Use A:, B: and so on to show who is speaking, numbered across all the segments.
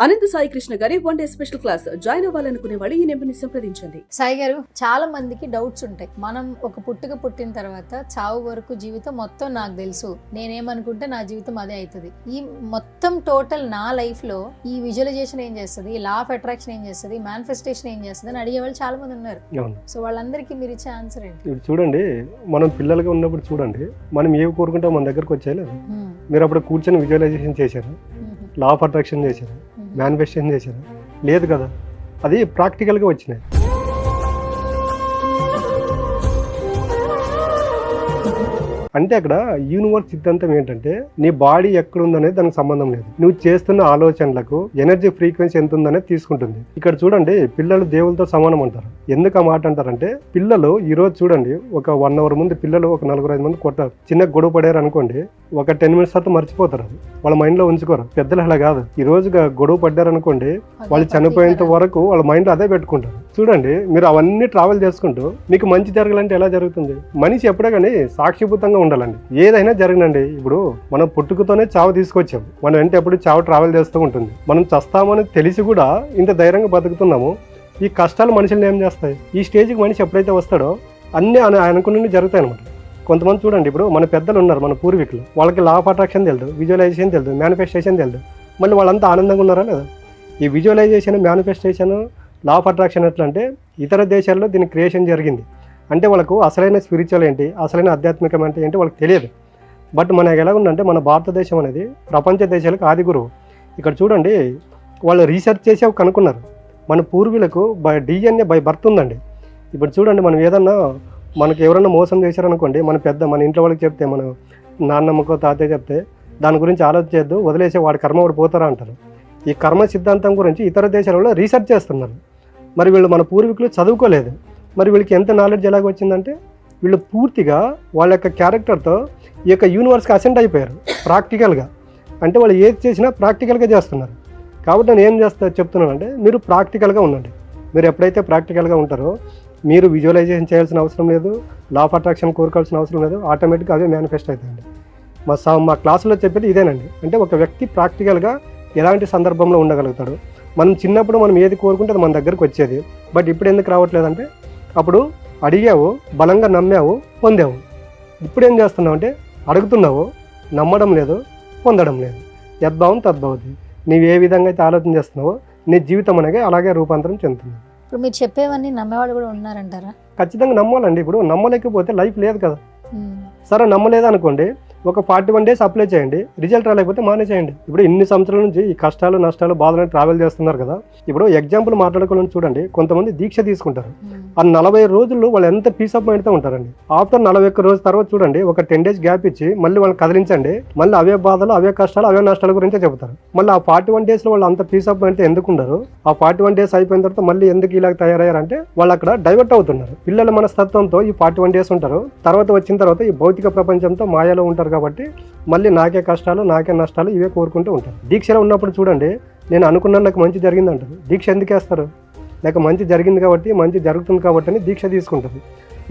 A: అనంత సాయి కృష్ణ గారి 1 day special class join అవ్వాలనుకునే వాళ్ళు ఈ నెంబర్ని సంప్రదించండి.
B: సాయి గారు, చాలా మందికి డౌట్స్ ఉంటాయి. మనం ఒక పుట్టిన తర్వాత చావు వరకు జీవితం మొత్తం నాకు తెలుసు, నేనేమనుకుంటే నా జీవితం అదే అవుతుంది. ఈ మొత్తం టోటల్ నా లైఫ్ లో ఈ విజువలైజేషన్ ఏం చేస్తుంది, లా ఆఫ్ అట్రాక్షన్ ఏం చేస్తుంది, మేనిఫెస్టేషన్ ఏం చేస్తుంది అని అడిగే వాళ్ళు చాలా మంది ఉన్నారు. సో వాళ్ళందరికీ మీరు ఇచ్చే ఆన్సర్ ఏంటి?
C: ఇప్పుడు చూడండి, మనం పిల్లలుగా ఉన్నప్పుడు చూడండి, మనం ఏవి కోరుకుంటాం మన దగ్గరకు వచ్చేయలేదు. మీరు అప్పుడు కూర్చొని విజువలైజేషన్ చేశారు, లా ఆఫ్ అట్రాక్షన్ చేశారు, మేనిఫెస్టేషన్ చేశారు? లేదు కదా, అది ప్రాక్టికల్గా వచ్చినాయి. అంటే అక్కడ యూనివర్స్ సిద్ధాంతం ఏంటంటే, నీ బాడీ ఎక్కడుందనేది దానికి సంబంధం లేదు, నువ్వు చేస్తున్న ఆలోచనలకు ఎనర్జీ ఫ్రీక్వెన్సీ ఎంత ఉందనేది తీసుకుంటుంది. ఇక్కడ చూడండి, పిల్లలు దేవులతో సమానం అంటారు. ఎందుకు ఆ మాట అంటారంటే, పిల్లలు ఈ రోజు చూడండి, ఒక 1 hour ముందు పిల్లలు ఒక 4-5 మంది కొట్టారు, చిన్న గొడవ పడారు అనుకోండి, ఒక 10 minutes తర్వాత మర్చిపోతారు. అది వాళ్ళ మైండ్ లో ఉంచుకోరు. పెద్దలు అలా కాదు, ఈ రోజు గొడవ పడ్డారు అనుకోండి, వాళ్ళు చనిపోయేంత వరకు వాళ్ళ మైండ్ లో అదే పెట్టుకుంటారు. చూడండి, మీరు అవన్నీ ట్రావెల్ చేసుకుంటూ మీకు మంచి జరగాలంటే ఎలా జరుగుతుంది? మనిషి ఎప్పుడే కానీ సాక్షిభూతంగా ఉండాలండి. ఏదైనా జరగనండి. ఇప్పుడు మనం పుట్టుకతోనే చావు తీసుకొచ్చాం, మనం వెంట ఎప్పుడు చావు ట్రావెల్ చేస్తూ ఉంటుంది. మనం చస్తామని తెలిసి కూడా ఇంత ధైర్యంగా బతుకుతున్నాము. ఈ కష్టాలు మనుషులను ఏం చేస్తాయి? ఈ స్టేజ్కి మనిషి ఎప్పుడైతే వస్తాడో అన్నీ అనుకున్నవి జరుగుతాయి అనమాట. కొంతమంది చూడండి, ఇప్పుడు మన పెద్దలు ఉన్నారు, మన పూర్వీకులు, వాళ్ళకి లా ఆఫ్ అట్రాక్షన్ తెలియదు, విజువలైజేషన్ తెలియదు, మేనిఫెస్టేషన్ తెలియదు. మళ్ళీ వాళ్ళంతా ఆనందంగా ఉన్నారా లేదా? ఈ visualisation, manifestation, law of attraction ఎట్లా అంటే, ఇతర దేశాల్లో దీని క్రియేషన్ జరిగింది. అంటే వాళ్ళకు అసలైన స్పిరిచువల్ ఏంటి, అసలైన ఆధ్యాత్మికం అంటే ఏంటి వాళ్ళకి తెలియదు. బట్ మనకి ఎలా ఉందంటే, మన భారతదేశం అనేది ప్రపంచ దేశాలకు ఆది గురువు. ఇక్కడ చూడండి, వాళ్ళు రీసెర్చ్ చేసి కనుక్కున్నారు, మన పూర్వీకులకు DNA బై బర్త్ ఉందండి. ఇప్పుడు చూడండి, మనం ఏదన్నా మనకి ఎవరైనా మోసం చేశారనుకోండి, మన ఇంట్లో వాళ్ళకి చెప్తే, మన నాన్నమ్మకో తాతయ్య చెప్తే, దాని గురించి ఆలోచించద్దు, వదిలేసే వాడి కర్మ వాడు పోతారా అంటారు. ఈ కర్మ సిద్ధాంతం గురించి ఇతర దేశాలలో రీసెర్చ్ చేస్తున్నారు. మరి వీళ్ళు మన పూర్వీకులు చదువుకోలేదు. మరి వీళ్ళకి ఎంత నాలెడ్జ్ ఎలాగ వచ్చిందంటే, వీళ్ళు పూర్తిగా వాళ్ళ యొక్క క్యారెక్టర్తో ఈ యొక్క యూనివర్స్కి అసెంట్ అయిపోయారు ప్రాక్టికల్గా. అంటే వాళ్ళు ఏది చేసినా ప్రాక్టికల్గా చేస్తున్నారు. కాబట్టి నేను ఏం చెప్తున్నానంటే, మీరు ప్రాక్టికల్గా ఉండండి. మీరు ఎప్పుడైతే ప్రాక్టికల్గా ఉంటారో, మీరు విజువలైజేషన్ చేయాల్సిన అవసరం లేదు, లా ఆఫ్ అట్రాక్షన్ కోరుకోవాల్సిన అవసరం లేదు, ఆటోమేటిక్గా అవే మేనిఫెస్ట్ అవుతాయండి. మా క్లాసులో చెప్పేది ఇదేనండి. అంటే ఒక వ్యక్తి ప్రాక్టికల్గా ఎలాంటి సందర్భంలో ఉండగలుగుతాడు. మనం చిన్నప్పుడు మనం ఏది కోరుకుంటే అది మన దగ్గరకు వచ్చేది. బట్ ఇప్పుడు ఎందుకు రావట్లేదంటే, అప్పుడు అడిగావు, బలంగా నమ్మావు, పొందావు. ఇప్పుడు ఏం చేస్తున్నావు అంటే, అడుగుతున్నావు, నమ్మడం లేదు, పొందడం లేదు. యద్భావం తద్భవతి. నీవు ఏ విధంగా అయితే ఆలోచన చేస్తున్నావో, నీ జీవితం అనేది అలాగే రూపాంతరం చెందుతుంది.
B: ఇప్పుడు మీరు చెప్పేవన్నీ నమ్మేవాళ్ళు కూడా ఉన్నారంటారా?
C: ఖచ్చితంగా నమ్మాలండి. ఇప్పుడు నమ్మలేకపోతే లైఫ్ లేదు కదా. సరే, నమ్మలేదు అనుకోండి, ఒక 41 days అప్లై చేయండి, రిజల్ట్ రాలేకపోతే మానేసేయండి. ఇప్పుడు ఇన్ని సంవత్సరాల నుంచి ఈ కష్టాలు, నష్టాలు, బాధలను ట్రావెల్ చేస్తున్నారు కదా. ఇప్పుడు ఎగ్జాంపుల్ మాట్లాడుకోవాలని చూడండి, కొంతమంది దీక్ష తీసుకుంటారు. ఆ 40 రోజుల్లో వాళ్ళు ఎంత పీస్ ఆఫ్ మైండ్తో ఉంటారండి. ఆఫ్టర్ 41 రోజు తర్వాత చూడండి, ఒక 10 days గ్యాప్ ఇచ్చి మళ్ళీ వాళ్ళని కదిలించండి, మళ్ళీ అవే బాధలు, అవే కష్టాలు, అవే నష్టాల గురించే చెబుతారు. మళ్ళీ ఆ 41 daysలో వాళ్ళు అంత పీస్ ఆఫ్ మైండ్తో ఎందుకు ఉండరు? ఆ 41 days అయిపోయిన తర్వాత మళ్ళీ ఎందుకు ఇలా తయారయ్యారంటే, వాళ్ళు అక్కడ డైవర్ట్ అవుతున్నారు. పిల్లల మనస్తత్వంతో ఈ 41 days ఉంటారు. తర్వాత వచ్చిన తర్వాత ఈ భౌతిక ప్రపంచంతో మాయలో ఉంటారు. కాబట్టి మళ్ళీ నాకే కష్టాలు, నాకే నష్టాలు, ఇవే కోరుకుంటూ ఉంటారు. దీక్షలో ఉన్నప్పుడు చూడండి, నేను అనుకున్నాను నాకు మంచి జరిగింది అంటారు. దీక్ష ఎందుకు వేస్తారు? నాకు మంచి జరిగింది కాబట్టి, మంచి జరుగుతుంది కాబట్టి అని దీక్ష తీసుకుంటారు.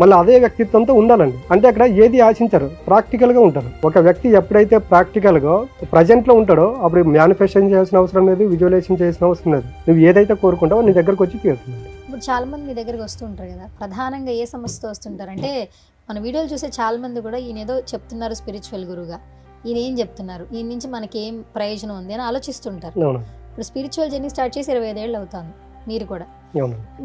C: మళ్ళీ అదే వ్యక్తిత్వంతో ఉండాలండి. అంటే అక్కడ ఏది ఆశించరు, ప్రాక్టికల్గా ఉంటారు. ఒక వ్యక్తి ఎప్పుడైతే ప్రాక్టికల్గా ప్రజెంట్లో ఉంటాడో, అప్పుడు మేనిఫెస్టేషన్ చేయాల్సిన అవసరం లేదు, విజువలైజేషన్ చేయాల్సిన అవసరం లేదు. నువ్వు ఏదైతే కోరుకుంటావో నీ దగ్గరకు వచ్చి తీరుతుంది.
B: ఇప్పుడు చాలా మంది మీ దగ్గరికి వస్తూ ఉంటారు కదా, ప్రధానంగా ఏ సమస్యతో వస్తుంటారు అంటే, మన వీడియోలు చూసే చాలా మంది కూడా ఈయన ఏదో చెప్తున్నారు స్పిరిచువల్ గురువుగా, ఈయన ఏం చెప్తున్నారు, ఈయన నుంచి మనకి ఏం ప్రయోజనం ఉంది అని ఆలోచిస్తుంటారు. ఇప్పుడు స్పిరిచువల్ జర్నీ స్టార్ట్ చేసి 25 ఏళ్ళు అవుతుంది. మీరు కూడా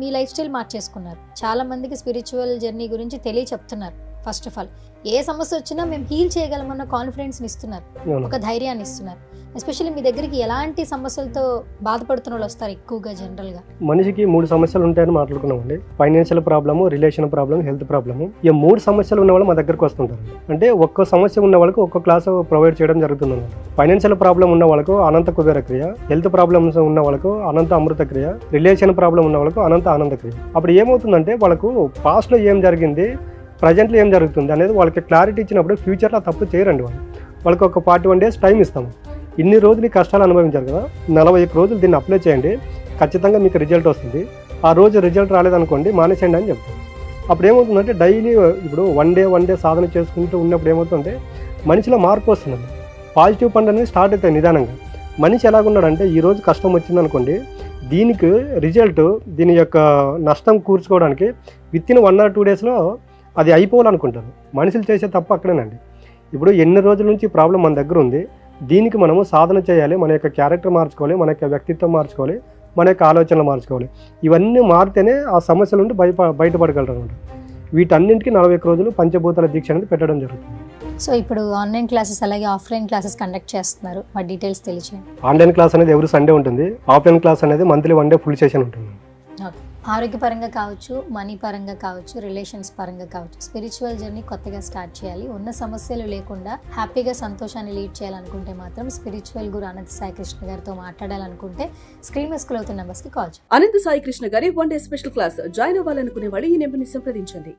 B: మీ లైఫ్ స్టైల్ మార్చేసుకున్నారు. చాలా మందికి స్పిరిచువల్ జర్నీ గురించి చెప్తున్నారు. ఫస్ట్ ఆఫ్ ఆల్, ఏ సమస్య వచ్చినా మేము హీల్ చేయగలమన్న కాన్ఫిడెన్స్ని ఇస్తున్నారు, ఒక ధైర్యాన్ని ఇస్తున్నారు. ఎస్పెషల్లీ మీ దగ్గరికి ఎలాంటి సమస్యలతో బాధపడుతున్న వాళ్ళు వస్తారు ఎక్కువగా? జనరల్గా
C: మనిషికి 3 సమస్యలు ఉంటాయని మాట్లాడుకున్నామండి. Financial problem, relation problem, health problem. ఈ 3 సమస్యలు ఉన్న వాళ్ళు మా దగ్గరకు వస్తుంటారు. అంటే ఒక్కో సమస్య ఉన్న వాళ్ళకు ఒక్కో క్లాసు ప్రొవైడ్ చేయడం జరుగుతుంది. ఫైనాన్షియల్ ప్రాబ్లం ఉన్న వాళ్ళకు అనంత కుబేర క్రియ, హెల్త్ ప్రాబ్లమ్స్ ఉన్న వాళ్ళకు అనంత అమృత క్రియ, రిలేషన్ ప్రాబ్లం ఉన్న వాళ్ళకు అనంత ఆనంద క్రియ. అప్పుడు ఏమవుతుందంటే, వాళ్ళకు పాస్ట్లో ఏం జరిగింది, ప్రజెంట్లో ఏం జరుగుతుంది అనేది వాళ్ళకి క్లారిటీ ఇచ్చినప్పుడు ఫ్యూచర్లో తప్పు చేయరండి. వాళ్ళకి ఒక 41 days టైం ఇస్తాము. ఇన్ని రోజులు ఈ కష్టాలు అనుభవించారు కదా, 41 రోజులు దీన్ని అప్లై చేయండి, ఖచ్చితంగా మీకు రిజల్ట్ వస్తుంది. ఆ రోజు రిజల్ట్ రాలేదనుకోండి, మానేసేయండి అని చెప్తాం. అప్పుడు ఏమవుతుందంటే, డైలీ ఇప్పుడు వన్ డే సాధన చేసుకుంటూ ఉన్నప్పుడు ఏమవుతుందంటే, మనిషిలో మార్పు వస్తుందండి. పాజిటివ్ పండు అనేది స్టార్ట్ అవుతాయి నిదానంగా. మనిషి ఎలాగున్నాడంటే ఈరోజు కష్టం వచ్చిందనుకోండి, దీనికి రిజల్ట్ దీని యొక్క నష్టం కూర్చుకోవడానికి విత్ ఇన్ 1 or 2 డేస్లో అది అయిపోవాలనుకుంటారు. మనుషులు చేసే తప్పు అక్కడేనండి. ఇప్పుడు ఎన్ని రోజుల నుంచి ప్రాబ్లం మన దగ్గర ఉంది, దీనికి మనము సాధన చేయాలి, మన యొక్క క్యారెక్టర్ మార్చుకోవాలి, మన యొక్క వ్యక్తిత్వం మార్చుకోవాలి, మన యొక్క ఆలోచనలు మార్చుకోవాలి. ఇవన్నీ మారితేనే ఆ సమస్యల నుండి బయటపడగలరు అనమాట. వీటన్నింటికి 41 రోజులు పంచభూతాల దీక్ష అనేది పెట్టడం జరుగుతుంది.
B: సో ఇప్పుడు ఆన్లైన్ క్లాసెస్ అలాగే ఆఫ్లైన్ క్లాసెస్ కండక్ట్ చేస్తున్నారు, మా డీటెయిల్స్ తెలియచేయండి.
C: ఆన్లైన్ క్లాస్ అనేది ఎవరి సండే ఉంటుంది, ఆఫ్లైన్ క్లాస్ అనేది మంత్లీ 1 డే ఫుల్ సెషన్ ఉంటుంది.
B: ఆరోగ్యపరంగా కావచ్చు, మనీ పరంగా కావచ్చు, రిలేషన్స్ పరంగా కావచ్చు, స్పిరిచువల్ జర్నీ కొత్తగా స్టార్ట్ చేయాలి, ఉన్న సమస్యలు లేకుండా హ్యాపీగా సంతోషాన్ని లీడ్ చేయాలనుకుంటే మాత్రం స్పిరిచువల్ గురు అనంత సాయి కృష్ణ గారితో మాట్లాడాలనుకుంటే స్క్రీన్ మీద స్క్రోల్ అవుతున్న నెంబర్స్కి కాల్ చేయండి.
A: అనంత సాయి కృష్ణ గారి 1 డే స్పెషల్ క్లాస్ జాయిన్ అవ్వాలనుకునే వాళ్ళు ఈ నెంబర్ని సంప్రదించండి.